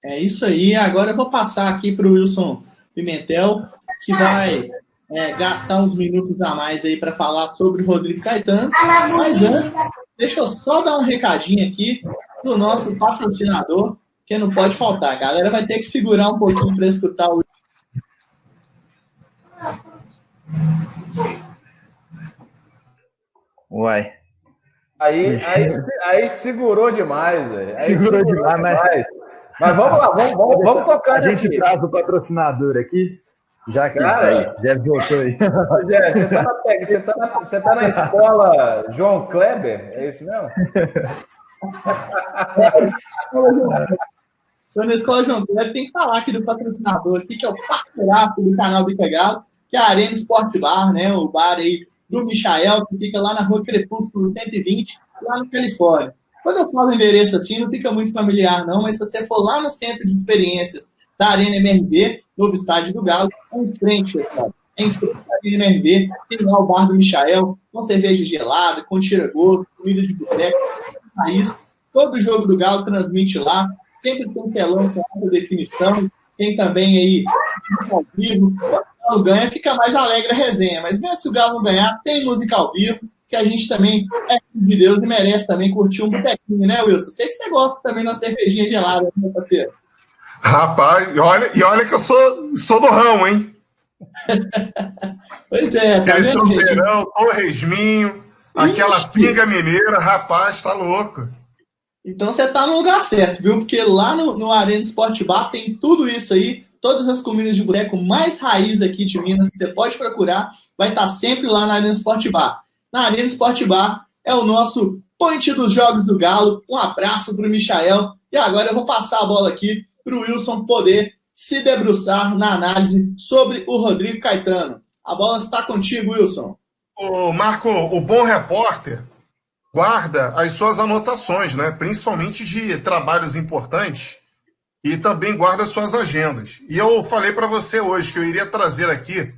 É isso aí. Agora eu vou passar aqui para o Wilson Pimentel, que vai gastar uns minutos a mais aí para falar sobre o Rodrigo Caetano. Mas antes, deixa eu só dar um recadinho aqui do nosso patrocinador, que não pode faltar. A galera vai ter que segurar um pouquinho para escutar o. Uai. Aí segurou demais, velho. Segurou demais. Mas vamos lá, vamos tocar. A gente traz o patrocinador aqui, já que já voltou aí. Você tá na escola João Kleber? É isso mesmo? Então, na escola João Kleber, tem que falar aqui do patrocinador, aqui, que é o parceiraço do canal Bica Galo, que é a Arena Sport Bar, né? O bar aí do Michael, que fica lá na Rua Crepúsculo 120, lá na Califórnia. Quando eu falo endereço assim, não fica muito familiar, não, mas se você for lá no centro de experiências da Arena MRV, novo estádio do Galo, é em frente, pessoal. É em frente da Arena MRV, tem lá o bar do Michael, com cerveja gelada, com tira-gosto, comida de boteco, raiz. Todo jogo do Galo transmite lá, sempre tem um telão com alta definição, tem também aí ao vivo. Quando o Galo ganha, fica mais alegre a resenha, mas mesmo se o Galo não ganhar, tem música ao vivo, que a gente também é filho de Deus e merece também curtir um botequinho, né, Wilson? Sei que você gosta também de uma cervejinha gelada, né, parceiro? Rapaz, olha que eu sou do ramo, hein? Pois é, tá vendo, gente? Verão, torresminho, aquela pinga mineira, rapaz, tá louco. Então você tá no lugar certo, viu? Porque lá no Arena Sport Bar tem tudo isso aí, todas as comidas de boteco mais raiz aqui de Minas, que você pode procurar, vai estar sempre lá na Arena Sport Bar. Na Arena Sport Bar é o nosso point dos Jogos do Galo. Um abraço para o Michael. E agora eu vou passar a bola aqui para o Wilson poder se debruçar na análise sobre o Rodrigo Caetano. A bola está contigo, Wilson. Ô, Marco, o bom repórter guarda as suas anotações, né? Principalmente de trabalhos importantes, e também guarda as suas agendas. E eu falei para você hoje que eu iria trazer aqui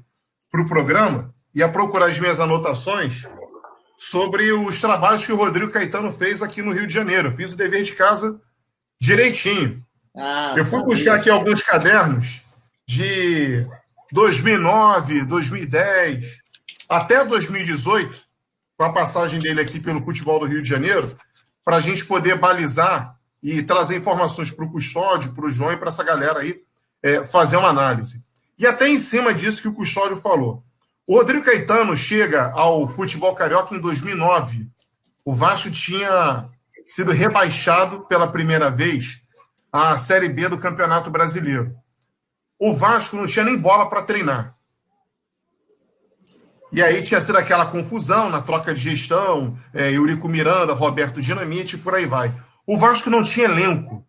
para o programa, ia procurar as minhas anotações sobre os trabalhos que o Rodrigo Caetano fez aqui no Rio de Janeiro. Eu fiz o dever de casa direitinho. Eu fui buscar aqui alguns cadernos de 2009, 2010, até 2018, com a passagem dele aqui pelo futebol do Rio de Janeiro, para a gente poder balizar e trazer informações para o Custódio, para o João e para essa galera aí fazer uma análise. E até em cima disso que o Custódio falou. O Rodrigo Caetano chega ao futebol carioca em 2009. O Vasco tinha sido rebaixado pela primeira vez à Série B do Campeonato Brasileiro. O Vasco não tinha nem bola para treinar. E aí tinha sido aquela confusão na troca de gestão, Eurico Miranda, Roberto Dinamite, e por aí vai. O Vasco não tinha elenco.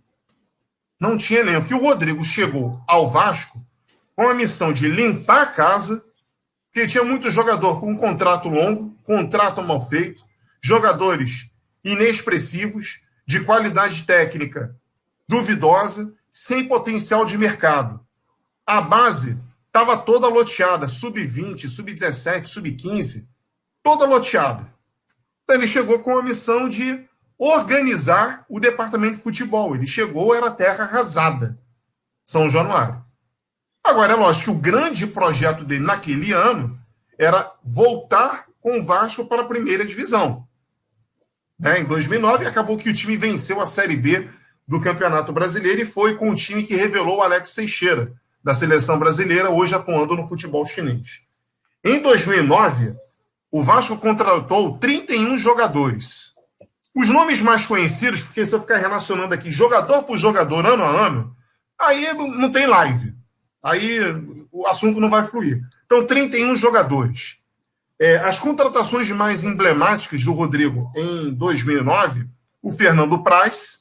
Não tinha elenco. E o Rodrigo chegou ao Vasco com a missão de limpar a casa, porque tinha muito jogador com um contrato longo, contrato mal feito, jogadores inexpressivos, de qualidade técnica duvidosa, sem potencial de mercado. A base estava toda loteada, sub-20, sub-17, sub-15, toda loteada. Então ele chegou com a missão de organizar o departamento de futebol. Ele chegou, era terra arrasada, São Januário. Agora, é lógico que o grande projeto dele naquele ano era voltar com o Vasco para a primeira divisão. Em 2009, acabou que o time venceu a Série B do Campeonato Brasileiro e foi com o time que revelou o Alex Teixeira, da seleção brasileira, hoje atuando no futebol chinês. Em 2009, o Vasco contratou 31 jogadores. Os nomes mais conhecidos, porque se eu ficar relacionando aqui jogador por jogador, ano a ano, aí não tem live. Aí o assunto não vai fluir. Então, 31 jogadores. As contratações mais emblemáticas do Rodrigo em 2009, o Fernando Praz,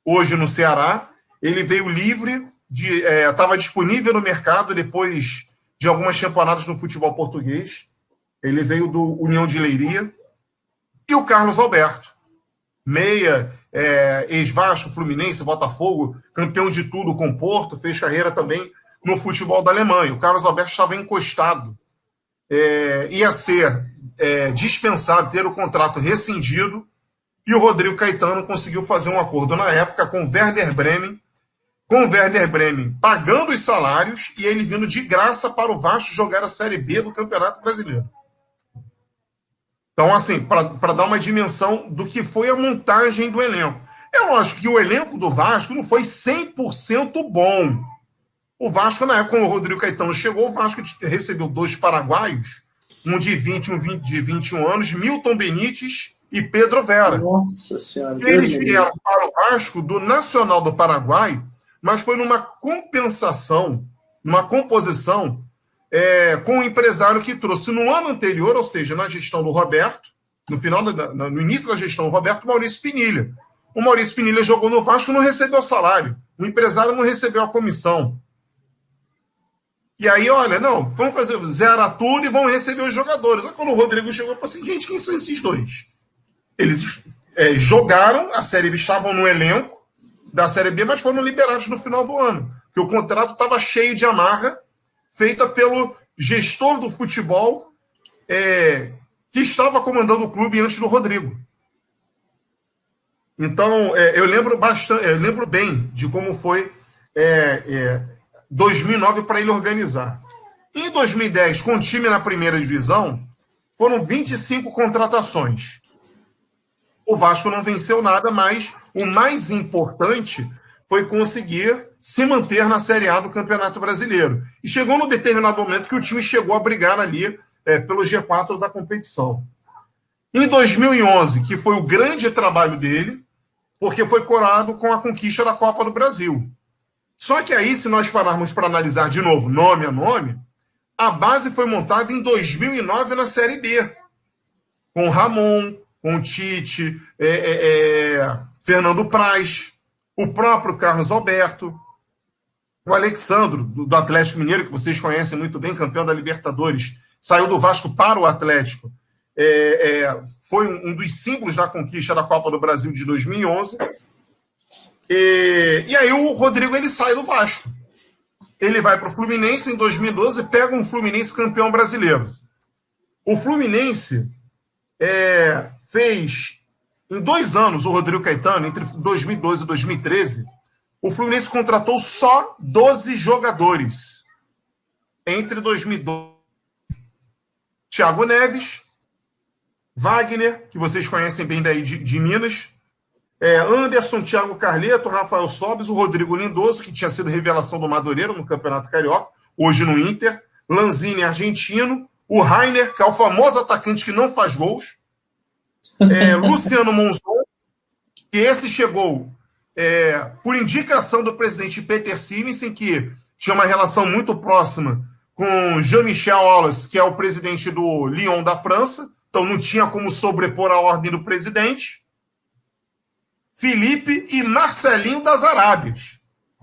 hoje no Ceará, ele veio livre, estava disponível no mercado depois de algumas temporadas no futebol português. Ele veio do União de Leiria. E o Carlos Alberto, meia, ex-Vasco, Fluminense, Botafogo, campeão de tudo com Porto, fez carreira também no futebol da Alemanha. O Carlos Alberto estava encostado, ia ser dispensado, ter o contrato rescindido, e o Rodrigo Caetano conseguiu fazer um acordo na época com o Werder Bremen, com o Werder Bremen pagando os salários e ele vindo de graça para o Vasco jogar a Série B do Campeonato Brasileiro. Então, assim, para dar uma dimensão do que foi a montagem do elenco. É lógico que o elenco do Vasco não foi 100% bom. O Vasco, na época, quando o Rodrigo Caetano chegou, o Vasco recebeu 2 paraguaios, um de 20 e um de 21 anos, Milton Benítez e Pedro Vera. Nossa Senhora. Eles vieram para o Vasco do Nacional do Paraguai, mas foi numa compensação, numa composição com o empresário que trouxe no ano anterior, ou seja, na gestão do Roberto, no início da gestão do Roberto, Maurício Pinilha. O Maurício Pinilha jogou no Vasco e não recebeu salário. O empresário não recebeu a comissão. E aí, olha, não, vamos fazer zero tudo e vamos receber os jogadores. Aí, quando o Rodrigo chegou, eu falei assim, gente, quem são esses dois? Eles jogaram, a Série B, estavam no elenco da Série B, mas foram liberados no final do ano. Porque o contrato estava cheio de amarra, feita pelo gestor do futebol que estava comandando o clube antes do Rodrigo. Então, eu lembro bem de como foi 2009 para ele organizar. Em 2010, com o time na primeira divisão, foram 25 contratações. O Vasco não venceu nada, mas o mais importante foi conseguir se manter na Série A do Campeonato Brasileiro. E chegou num determinado momento que o time chegou a brigar ali pelo G4 da competição. Em 2011, que foi o grande trabalho dele, porque foi coroado com a conquista da Copa do Brasil. Só que aí, se nós pararmos para analisar de novo, nome a nome, a base foi montada em 2009 na Série B, com o Ramon, com o Tite, Fernando Praz, o próprio Carlos Alberto, o Alexandro, do Atlético Mineiro, que vocês conhecem muito bem, campeão da Libertadores, saiu do Vasco para o Atlético, foi um dos símbolos da conquista da Copa do Brasil de 2011. E aí o Rodrigo ele sai do Vasco. Ele vai para o Fluminense em 2012 e pega um Fluminense campeão brasileiro. O Fluminense fez, em 2 anos, o Rodrigo Caetano, entre 2012 e 2013, o Fluminense contratou só 12 jogadores. Entre 2012, Thiago Neves, Wagner, que vocês conhecem bem daí de Minas, Anderson, Thiago Carleto, Rafael Sobis, o Rodrigo Lindoso, que tinha sido revelação do Madureira no Campeonato Carioca, hoje no Inter, Lanzini, argentino, o Rainer, que é o famoso atacante que não faz gols, Luciano Monzon, que esse chegou por indicação do presidente Peter Simonsen, que tinha uma relação muito próxima com Jean-Michel Aulas, que é o presidente do Lyon da França, então não tinha como sobrepor a ordem do presidente. Felipe e Marcelinho das Arábias,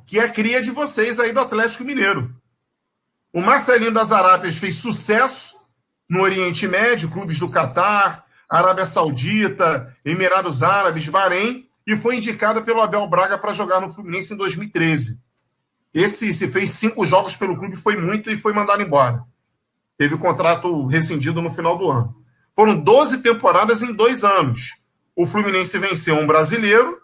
que é a cria de vocês aí do Atlético Mineiro. O Marcelinho das Arábias fez sucesso no Oriente Médio, clubes do Catar, Arábia Saudita, Emirados Árabes, Bahrein, e foi indicado pelo Abel Braga para jogar no Fluminense em 2013. Esse se fez 5 jogos pelo clube, foi muito e foi mandado embora. Teve o contrato rescindido no final do ano. Foram 12 temporadas em 2 anos. O Fluminense venceu um brasileiro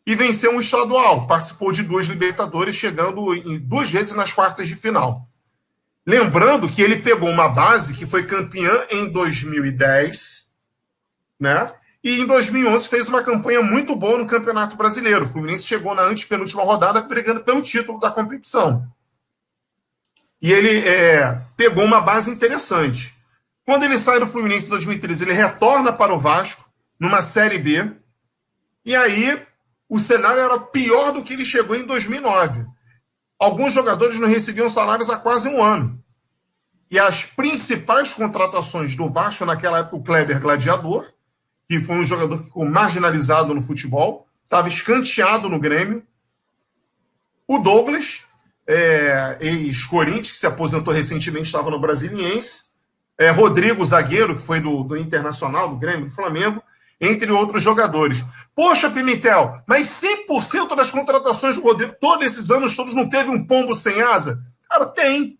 e venceu um estadual. Participou de 2 Libertadores, chegando 2 vezes nas quartas de final. Lembrando que ele pegou uma base que foi campeã em 2010, né? E em 2011 fez uma campanha muito boa no Campeonato Brasileiro. O Fluminense chegou na antepenúltima rodada brigando pelo título da competição. E ele pegou uma base interessante. Quando ele sai do Fluminense em 2013, ele retorna para o Vasco, numa Série B, e aí o cenário era pior do que ele chegou em 2009. Alguns jogadores não recebiam salários há quase 1 ano. E as principais contratações do Vasco, naquela época, o Kleber Gladiador, que foi um jogador que ficou marginalizado no futebol, estava escanteado no Grêmio. O Douglas, ex-Corinthians, que se aposentou recentemente, estava no Brasiliense. Rodrigo, zagueiro, que foi do Internacional, do Grêmio, do Flamengo, entre outros jogadores. Poxa, Pimentel, mas 100% das contratações do Rodrigo, todos esses anos todos, não teve um pombo sem asa? Cara, tem.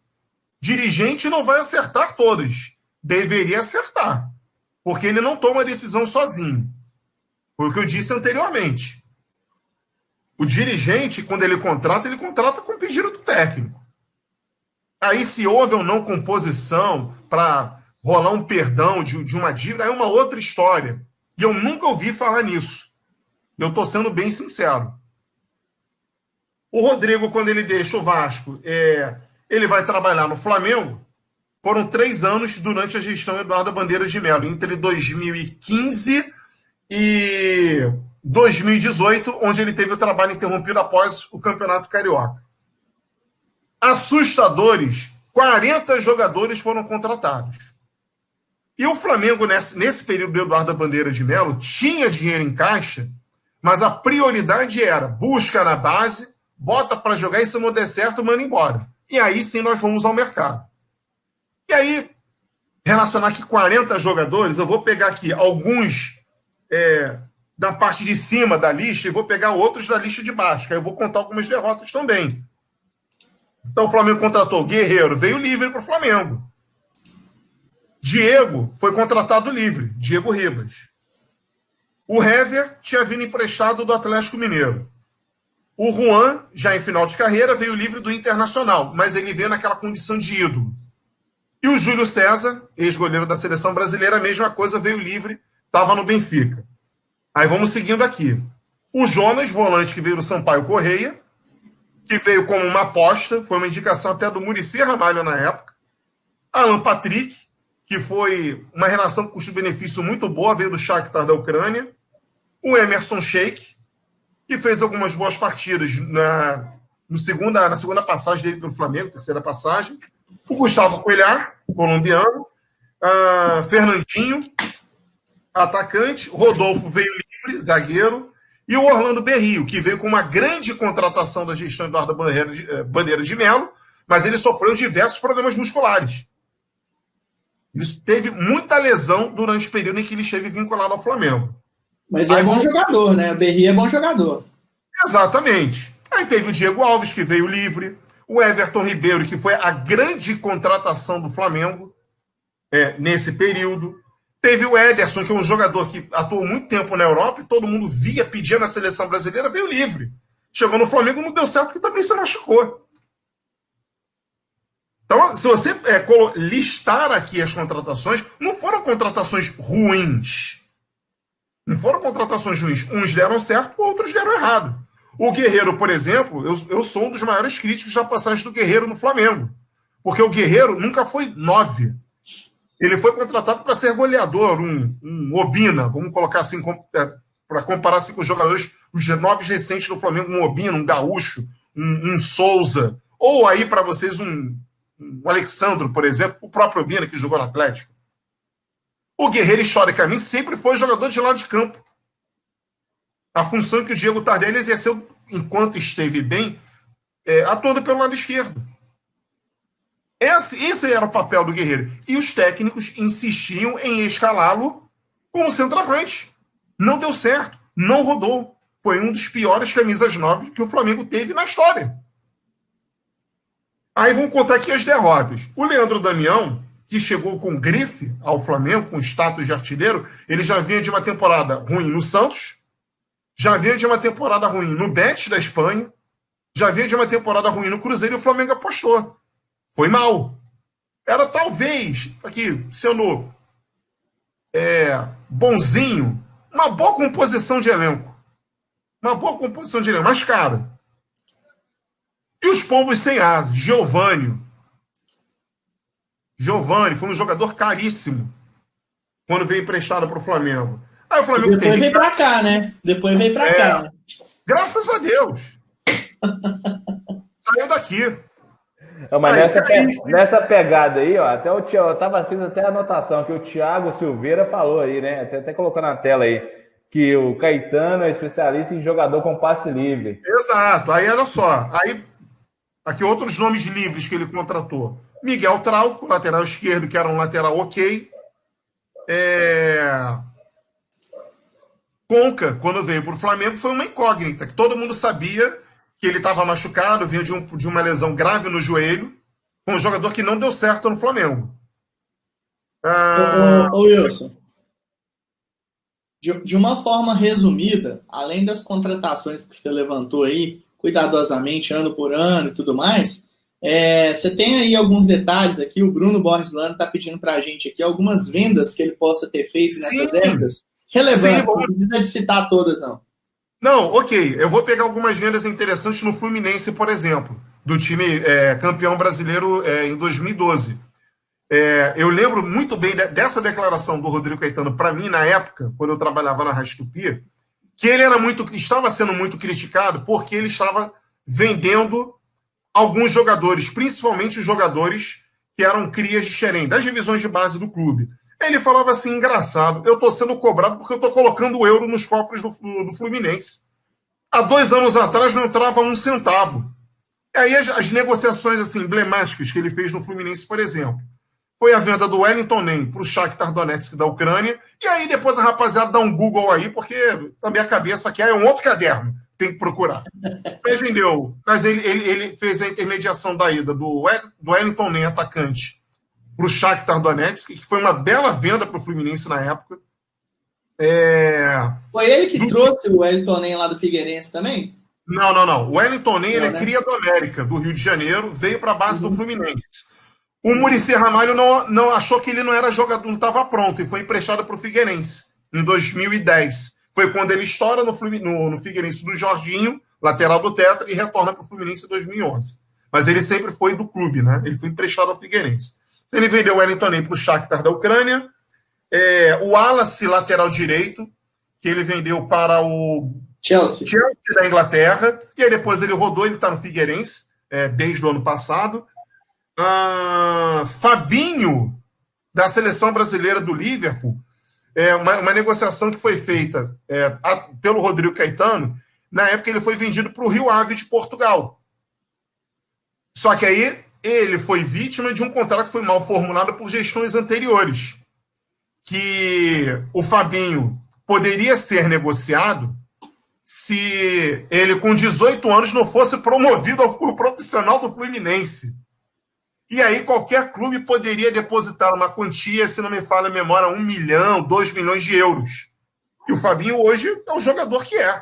Dirigente não vai acertar todas. Deveria acertar. Porque ele não toma decisão sozinho. Foi o que eu disse anteriormente. O dirigente, quando ele contrata com pedido do técnico. Aí, se houve ou não composição para rolar um perdão de uma dívida, é uma outra história. E eu nunca ouvi falar nisso. Eu estou sendo bem sincero. O Rodrigo, quando ele deixa o Vasco, ele vai trabalhar no Flamengo. Foram 3 anos durante a gestão Eduardo Bandeira de Melo, entre 2015 e 2018, onde ele teve o trabalho interrompido após o Campeonato Carioca. Assustadores, 40 jogadores foram contratados. E o Flamengo, nesse período do Eduardo Bandeira de Melo, tinha dinheiro em caixa, mas a prioridade era busca na base, bota para jogar e se não der certo, manda embora. E aí sim nós vamos ao mercado. E aí, relacionar aqui 40 jogadores, eu vou pegar aqui alguns da parte de cima da lista e vou pegar outros da lista de baixo, que aí eu vou contar algumas derrotas também. Então o Flamengo contratou Guerreiro, veio livre para o Flamengo. Diego foi contratado livre, Diego Ribas. O Hever tinha vindo emprestado do Atlético Mineiro. O Juan, já em final de carreira, veio livre do Internacional, mas ele veio naquela condição de ídolo. E o Júlio César, ex-goleiro da seleção brasileira, a mesma coisa, veio livre, estava no Benfica. Aí vamos seguindo aqui. O Jonas, volante que veio do Sampaio Correia, que veio como uma aposta, foi uma indicação até do Muricy Ramalho na época. Alan Patrick, que foi uma relação custo-benefício muito boa, veio do Shakhtar da Ucrânia. O Emerson Sheik, que fez algumas boas partidas na segunda passagem dele pelo Flamengo, terceira passagem. O Gustavo Coelhar, colombiano. Fernandinho, atacante. Rodolfo veio livre, zagueiro. E o Orlando Berrio, que veio com uma grande contratação da gestão Eduardo Bandeira de Melo, mas ele sofreu diversos problemas musculares. Ele teve muita lesão durante o período em que ele esteve vinculado ao Flamengo. Mas é bom jogador, né? O Berrio é bom jogador. Exatamente. Aí teve o Diego Alves, que veio livre. O Everton Ribeiro, que foi a grande contratação do Flamengo nesse período. Teve o Ederson, que é um jogador que atuou muito tempo na Europa e todo mundo via, pedia na seleção brasileira, veio livre. Chegou no Flamengo, não deu certo, porque também se machucou. Então, se você listar aqui as contratações, não foram contratações ruins. Não foram contratações ruins. Uns deram certo, outros deram errado. O Guerreiro, por exemplo, eu sou um dos maiores críticos da passagem do Guerreiro no Flamengo. Porque o Guerreiro nunca foi 9. Ele foi contratado para ser goleador, um Obina, vamos colocar assim, para comparar assim, com os jogadores, os 9 recentes do Flamengo, um Obina, um Gaúcho, um Souza, ou aí para vocês um Alexandro, por exemplo, o próprio Obina que jogou no Atlético. O Guerreiro, historicamente, sempre foi jogador de lado de campo. A função que o Diego Tardelli exerceu enquanto esteve bem, atuando pelo lado esquerdo. Esse era o papel do Guerreiro. E os técnicos insistiam em escalá-lo como centroavante. Não deu certo. Não rodou. Foi um dos piores camisas 9 que o Flamengo teve na história. Aí vamos contar aqui as derrotas. O Leandro Damião, que chegou com grife ao Flamengo, com status de artilheiro, ele já vinha de uma temporada ruim no Santos, já vinha de uma temporada ruim no Betis da Espanha, já vinha de uma temporada ruim no Cruzeiro e o Flamengo apostou. Foi mal. Era talvez, aqui, sendo bonzinho, uma boa composição de elenco. Uma boa composição de elenco, mas cara. E os pombos sem asas? Giovani foi um jogador caríssimo quando veio emprestado para o Flamengo. Aí o Flamengo depois veio para cá, né? Depois veio para cá. Né? Graças a Deus. Saiu daqui. Não, mas nessa pegada aí, ó, até fiz até a anotação que o Thiago Silveira falou aí, né? Até colocou na tela aí, que o Caetano é especialista em jogador com passe livre. Exato. Aí, olha só. Aí, aqui outros nomes livres que ele contratou. Miguel Trauco, lateral esquerdo, que era um lateral ok. Conca, quando veio para o Flamengo, foi uma incógnita, que todo mundo sabia que ele estava machucado, vinha de uma lesão grave no joelho, com um jogador que não deu certo no Flamengo. Ô Wilson. de uma forma resumida, além das contratações que você levantou aí, cuidadosamente, ano por ano e tudo mais, você tem aí alguns detalhes aqui, o Bruno Borges Lano está pedindo para a gente aqui algumas vendas que ele possa ter feito nessas épocas relevantes, não precisa de citar todas, não. Não, ok, eu vou pegar algumas vendas interessantes no Fluminense, por exemplo, do time campeão brasileiro em 2012. Eu lembro muito bem dessa declaração do Rodrigo Caetano para mim, na época, quando eu trabalhava na Rádio Tupi, que ele estava sendo muito criticado porque ele estava vendendo alguns jogadores, principalmente os jogadores que eram crias de Xerém, das divisões de base do clube. Ele falava assim, engraçado, eu estou sendo cobrado porque eu estou colocando o euro nos cofres do Fluminense. Há 2 anos atrás não entrava 1 centavo. E aí as negociações assim, emblemáticas que ele fez no Fluminense, por exemplo, foi a venda do Wellington Nem para o Shakhtar Donetsk da Ucrânia, e aí depois a rapaziada dá um Google aí, porque na minha cabeça aqui é um outro caderno, tem que procurar. Mas ele fez a intermediação da ida do Wellington Nem, atacante, para o Shakhtar Donetsk, que foi uma bela venda para o Fluminense na época. Foi ele que trouxe o Wellington Nem lá do Figueirense também? Não. O Wellington Nem, ele é cria do América, do Rio de Janeiro, veio para a base do Fluminense. O Muricy Ramalho não achou que ele não era jogador, não estava pronto, e foi emprestado para o Figueirense em 2010. Foi quando ele estoura no Figueirense do Jorginho, lateral do Tetra, e retorna para o Fluminense em 2011. Mas ele sempre foi do clube, né? Ele foi emprestado ao Figueirense. Ele vendeu o Wellington Nem para o Shakhtar da Ucrânia. O Wallace, lateral direito, que ele vendeu para o Chelsea da Inglaterra. E aí depois ele rodou, ele está no Figueirense desde o ano passado. Fabinho, da seleção brasileira do Liverpool, uma negociação que foi feita pelo Rodrigo Caetano. Na época ele foi vendido para o Rio Ave de Portugal. Só que aí ele foi vítima de um contrato que foi mal formulado por gestões anteriores, que o Fabinho poderia ser negociado se ele, com 18 anos, não fosse promovido ao profissional do Fluminense. E aí qualquer clube poderia depositar uma quantia, se não me falha a memória, 1 milhão, 2 milhões de euros. E o Fabinho hoje é o jogador que é.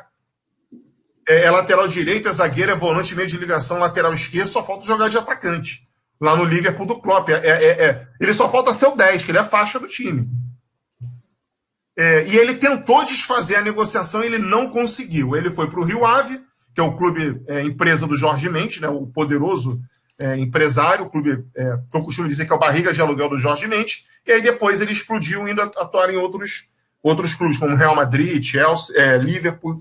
É lateral direito, é zagueiro, é volante, meio de ligação, lateral esquerdo, só falta jogar de atacante. Lá no Liverpool do Klopp. Ele só falta ser o 10, que ele é a faixa do time. E ele tentou desfazer a negociação e ele não conseguiu. Ele foi para o Rio Ave, que é o clube empresa do Jorge Mendes, né, o poderoso empresário, o clube que eu costumo dizer que é o barriga de aluguel do Jorge Mendes, e aí depois ele explodiu indo atuar em outros clubes, como Real Madrid, Chelsea, Liverpool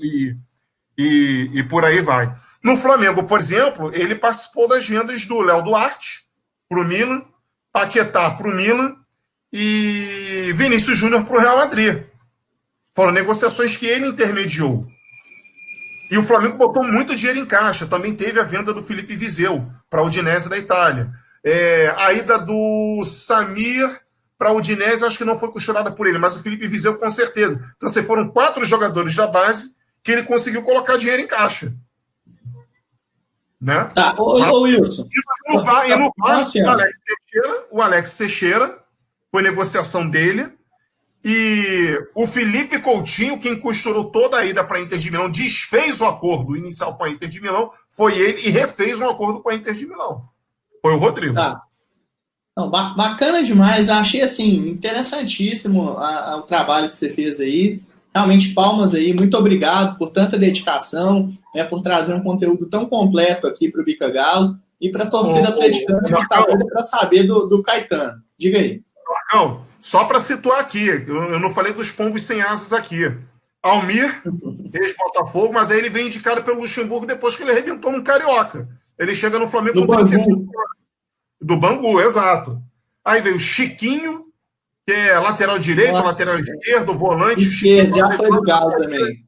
e por aí vai. No Flamengo, por exemplo, ele participou das vendas do Léo Duarte para o Milan, Paquetá para o Milan e Vinícius Júnior para o Real Madrid. Foram negociações que ele intermediou. E o Flamengo botou muito dinheiro em caixa. Também teve a venda do Felipe Viseu para a Udinese da Itália. A ida do Samir para a Udinese, acho que não foi costurada por ele, mas o Felipe Viseu com certeza. Então, foram 4 jogadores da base que ele conseguiu colocar dinheiro em caixa. Né? Tá, ô Wilson. E no Vasco, o Alex Teixeira, foi negociação dele. E o Felipe Coutinho, quem costurou toda a ida para a Inter de Milão, desfez o acordo inicial com a Inter de Milão, foi ele, e refez um acordo com a Inter de Milão. Foi o Rodrigo. Tá. Não, bacana demais. Achei assim, interessantíssimo o trabalho que você fez aí. Realmente, palmas aí. Muito obrigado por tanta dedicação, por trazer um conteúdo tão completo aqui para o Bica Galo e para a torcida atleticana que está doida para saber do Caetano. Diga aí. Marcão, só para situar aqui, eu não falei dos pombos sem asas aqui. Almir, ex-Botafogo, mas aí ele vem indicado pelo Luxemburgo depois que ele arrebentou no Carioca. Ele chega no Flamengo com 35 anos. Do Bangu, exato. Aí veio o Chiquinho, que é lateral direito, lateral esquerdo, volante. Esquerdo, já foi do Galo também.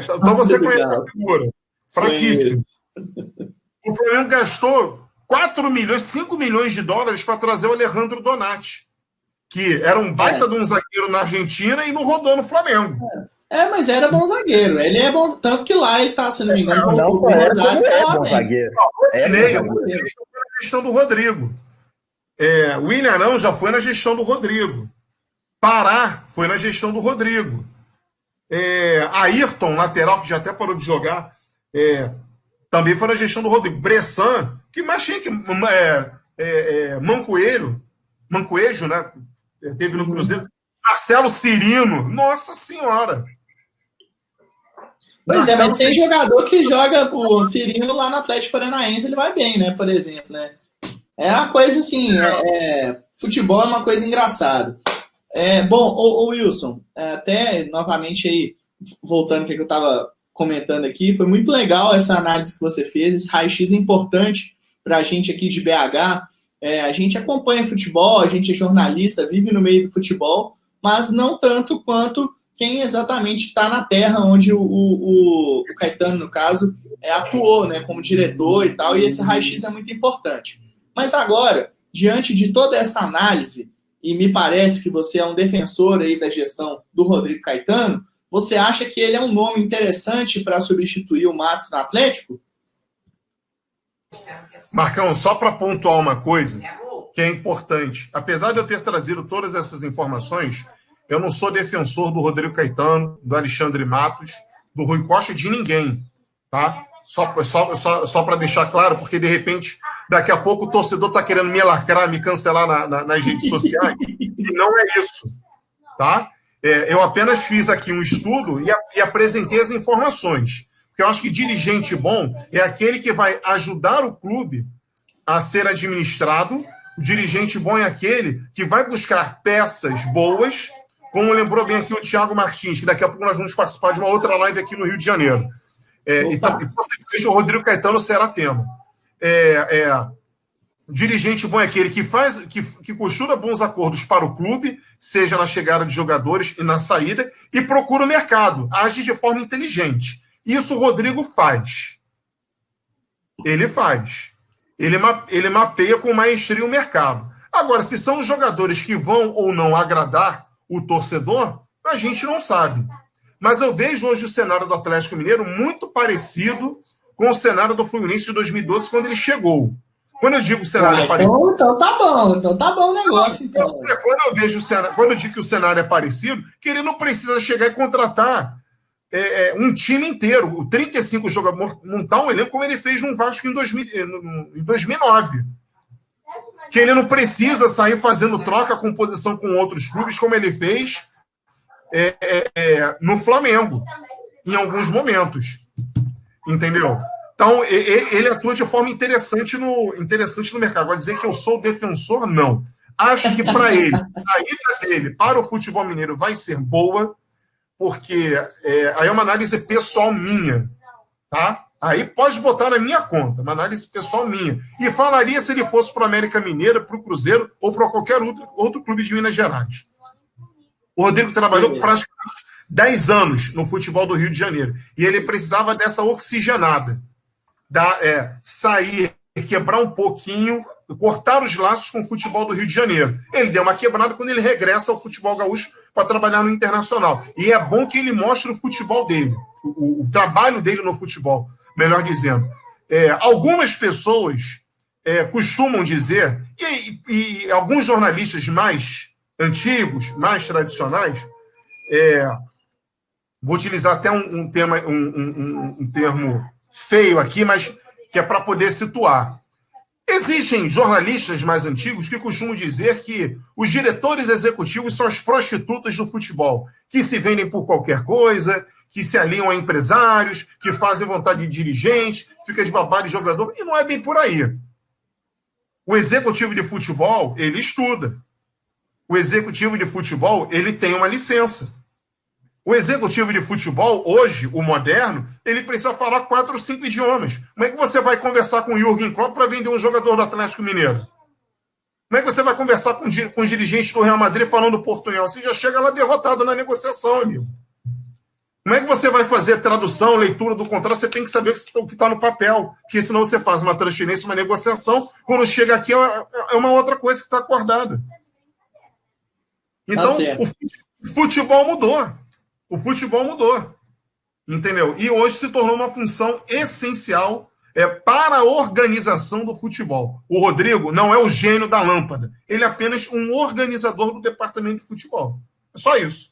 Então você conhece a figura. Fraquíssimo. O Flamengo gastou 5 milhões de dólares para trazer o Alejandro Donati, que era um baita de um zagueiro na Argentina e não rodou no Flamengo. Mas era bom zagueiro. Ele é bom, tanto que lá ele tá, se não me engano, bom zagueiro. Na gestão do Rodrigo. O Ilharão já foi na gestão do Rodrigo. Pará foi na gestão do Rodrigo. Ayrton, lateral, que já até parou de jogar, também foi na gestão do Rodrigo. Bressan, que mais tinha que... Mancoejo, né? Teve no Cruzeiro. Marcelo Cirino, nossa senhora! Pois Marcelo mas tem jogador que joga o Cirino lá no Atlético Paranaense, ele vai bem, né? Por exemplo, né? É uma coisa assim, futebol é uma coisa engraçada. Bom, o Wilson, até novamente aí, voltando ao que eu estava comentando aqui, foi muito legal essa análise que você fez, esse raio-x é importante para a gente aqui de BH. A gente acompanha futebol, a gente é jornalista, vive no meio do futebol, mas não tanto quanto quem exatamente está na terra onde o Caetano, no caso, atuou, né, como diretor e tal, e esse raio-x é muito importante. Mas agora, diante de toda essa análise, e me parece que você é um defensor aí da gestão do Rodrigo Caetano, você acha que ele é um nome interessante para substituir o Matos no Atlético? Marcão, só para pontuar uma coisa que é importante. Apesar de eu ter trazido todas essas informações, eu não sou defensor do Rodrigo Caetano, do Alexandre Matos, do Rui Costa, de ninguém, tá? Só para deixar claro, porque de repente, daqui a pouco o torcedor está querendo me lacrar, me cancelar nas redes sociais, e não é isso, tá? Eu apenas fiz aqui um estudo e apresentei as informações. Porque eu acho que dirigente bom é aquele que vai ajudar o clube a ser administrado. O dirigente bom é aquele que vai buscar peças boas, como lembrou bem aqui o Thiago Martins, que daqui a pouco nós vamos participar de uma outra live aqui no Rio de Janeiro. Então, o Rodrigo Caetano será tema. O dirigente bom é aquele que costura bons acordos para o clube, seja na chegada de jogadores e na saída, e procura o mercado, age de forma inteligente. Isso o Rodrigo faz. Ele faz. Ele mapeia com maestria o mercado. Agora, se são os jogadores que vão ou não agradar o torcedor, a gente não sabe. Mas eu vejo hoje o cenário do Atlético Mineiro muito parecido com o cenário do Fluminense de 2012, quando ele chegou. Quando eu digo cenário parecido... Então tá bom o negócio, então. Quando eu digo que o cenário é parecido, que ele não precisa chegar e contratar um time inteiro, 35 jogadores, montar um elenco como ele fez no Vasco em 2009. Que ele não precisa sair fazendo troca, composição com outros clubes, como ele fez no Flamengo, em alguns momentos. Entendeu? Então, ele atua de forma interessante no mercado. Agora, dizer que eu sou defensor, não. Acho que para ele, a ida dele para o futebol mineiro vai ser boa, porque aí é uma análise pessoal minha, tá? Aí pode botar na minha conta, uma análise pessoal minha. E falaria se ele fosse para o América Mineira, para o Cruzeiro ou para qualquer outro clube de Minas Gerais. O Rodrigo trabalhou praticamente 10 anos no futebol do Rio de Janeiro. E ele precisava dessa oxigenada. Sair, quebrar um pouquinho, cortar os laços com o futebol do Rio de Janeiro. Ele deu uma quebrada quando ele regressa ao futebol gaúcho para trabalhar no Internacional. E é bom que ele mostre o futebol dele, o trabalho dele no futebol, melhor dizendo. Algumas pessoas costumam dizer, e alguns jornalistas mais antigos, mais tradicionais, vou utilizar até um termo feio aqui, mas que é para poder situar. Existem jornalistas mais antigos que costumam dizer que os diretores executivos são as prostitutas do futebol, que se vendem por qualquer coisa, que se aliam a empresários, que fazem vontade de dirigente, fica de babado de jogador, e não é bem por aí. O executivo de futebol, ele estuda. O executivo de futebol, ele tem uma licença. O executivo de futebol, hoje, o moderno, ele precisa falar 4 ou 5 idiomas. Como é que você vai conversar com o Jürgen Klopp para vender um jogador do Atlético Mineiro? Como é que você vai conversar com os dirigentes do Real Madrid falando portunhol? Você já chega lá derrotado na negociação, amigo. Como é que você vai fazer tradução, leitura do contrato? Você tem que saber o que está no papel, porque senão você faz uma transferência, uma negociação, quando chega aqui é uma outra coisa que está acordada. Então, o futebol mudou. O futebol mudou, entendeu? E hoje se tornou uma função essencial para a organização do futebol. O Rodrigo não é o gênio da lâmpada. Ele é apenas um organizador do departamento de futebol. É só isso.